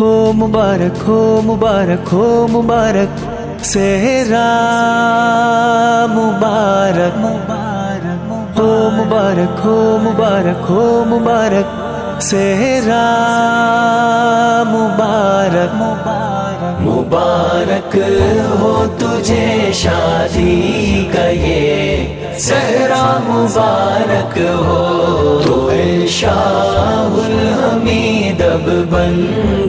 ہو مبارک ہو مبارک ہو مبارک صحرا مبارک ہو مبارک ہو مبارک ہو مبارک صحرا مبارک مبارک ہو تجھے شادی کا یہ صحرا مبارک ہو تو شاہ الحمید اب بن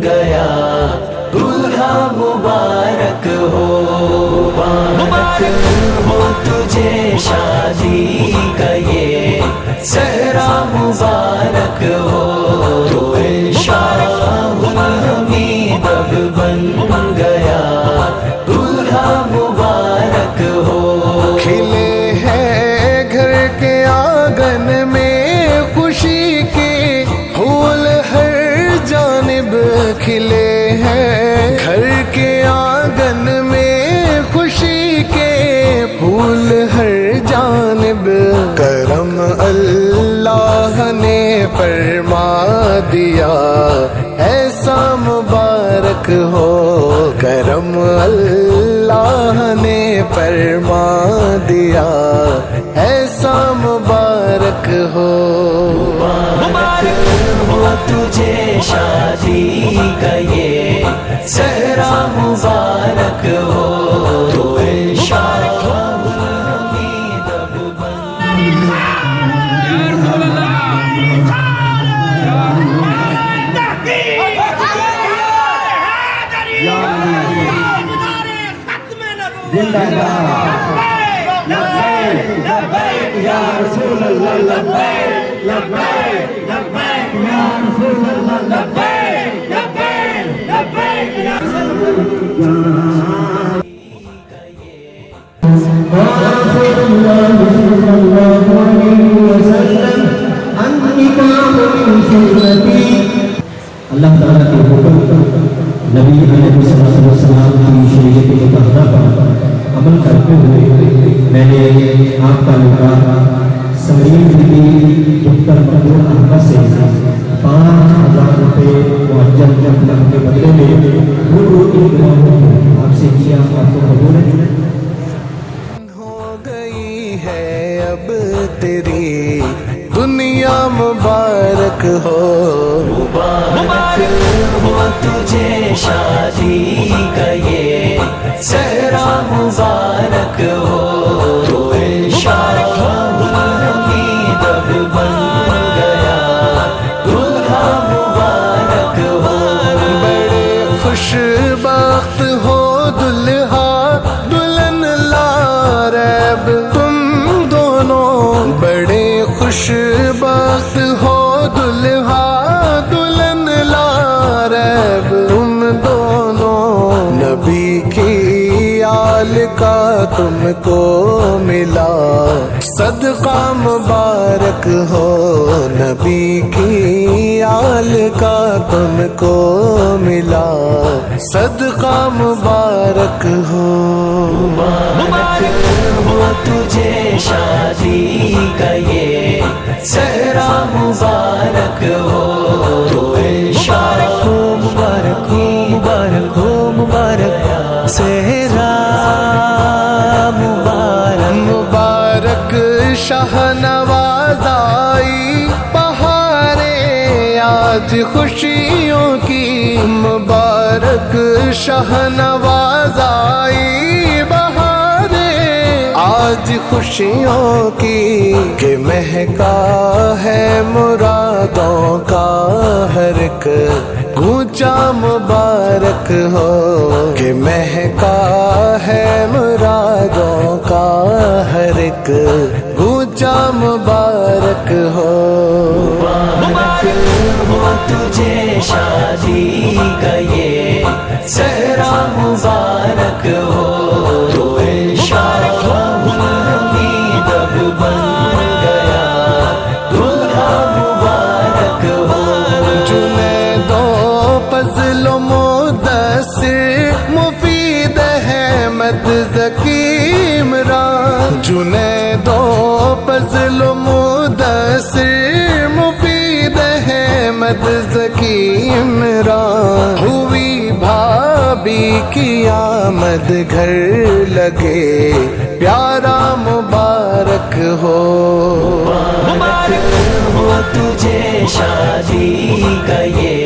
گیا دولہا مبارک ہو مبارک ہو تجھے شادی کا یہ صحرا مبارک ہو تو شاہ الحمید اب بن گیا دولہا مبارک ہو کھلے ہیں گھر کے آنگن میں خوشی کے پھول ہر جانب کھلے ہیں گھر کے آنگن میں خوشی کے پھول ہر جانب کرم اللہ نے فرما دیا ایسا مبارک ہو کرم اللہ نے فرما دیا ایسا مبارک ہو مبارک ہو تجھے شادی کا یہ صحرا مبارک ہو تو شاہ الحمید اب یا رسول اللہ لبیک لبیک لبیک یا رسول اللہ لبیک لبیک لبیک یا رسول اللہ صلی اللہ علیہ وسلم انتقام من سنتی اللہ تعالیٰ کے حکم نبی علیہ الصلوۃ والسلام کی شریعت مطہرہ پر عمل کرتے ہوئے میں نے آپ کا نکاح سمرین بی دختر مقبول احمد سے 5,000 روپے معجل جبلہ کے بدلے میں روٹی گواہوں آپ سے کیا آپ کو قبول ہے؟ ہو گئی ہے اب تیری دنیا مبارک ہو مبارک ہو تجھے شادی کا یہ صحرا مبارک ہو تو شاہ الحمید اب بن گیا دولہا مبارک ہو بڑے خوش بخت ہو دلہا دلہن لا ریب تم دونوں بڑے خوش بخت ہو دلہا دلہن لا ریب تم دونوں نبی کی آل کا تم کو ملا صدقہ مبارک ہو نبی کی آل کا تم کو ملا صدقہ مبارک ہو مبارک ہو تجھے شادی کا یہ صحرا مبارک ہو تو شاہ مبارک ہو مبارک ہو مبارک صحرا مبارک مبارک شاہ نواز آئی بہاریں آج خوشیوں کی مبارک شاہ نواز آئی بہاریں آج خوشیوں کی کہ مہکا ہے مرادوں کا ہر ایک گونچا مبارک ہو کہ مہکا ہے مرادوں کا ہر ایک گونچا مبارک ہو مبارک ہو تجھے شادی کا یہ صحرا مبارک ہو تو شاہ الحمید اب بن گیا دولہا مبارک ہو جنید و فضل و مدثر مفید احمد ذکی عمران جنید و فضل و مدثر مفید احمد ذکی عمران نبی کی آمد گھر لگے پیارا مبارک ہو مبارک ہو تجھے شادی کا یہ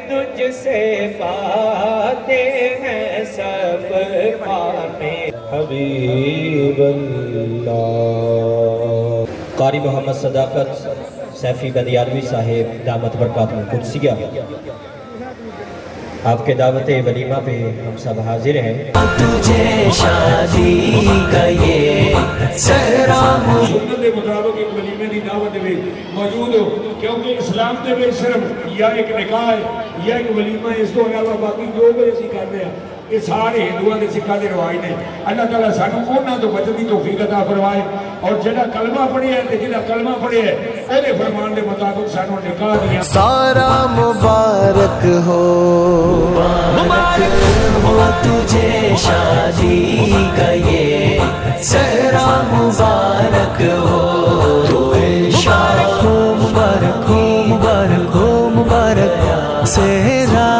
تجھ سے باتیں ہیں سب پانے حبیب اللہ. قاری محمد صداقت سیفی بدیالوی صاحب دامت برکاتہ القدسیہ، آپ کے دعوت ولیمہ پہ ہم سب حاضر ہیں. تجھے شادی کا یہ صحرا سنت کے مطابق ایک ولیمے کی دعوت میں موجود ہو، کیونکہ اسلام دے میں صرف یا ایک نکاح ہے یا ایک ولیمہ ہے، اس کو علاوہ باقی جو بھی اسی کر رہے ہیں یہ سارے ہندوؤں کے سکھاں کے رواج نے. اللہ تعالیٰ سانو انہاں تو بچن کی توفیق عطا فرمائے، اور جڑا کلمہ پڑھیا ہے تے جڑا کلمہ پڑھیا ہے اے فرمان دے مطابق سانو نکاح دیا سارا مبارک ہو مبارک ہو تجھے شادی کا یہ صحرا مبارک ہو تو مبارک ہو مبارک ہو مبارک ہو مبارک صحرا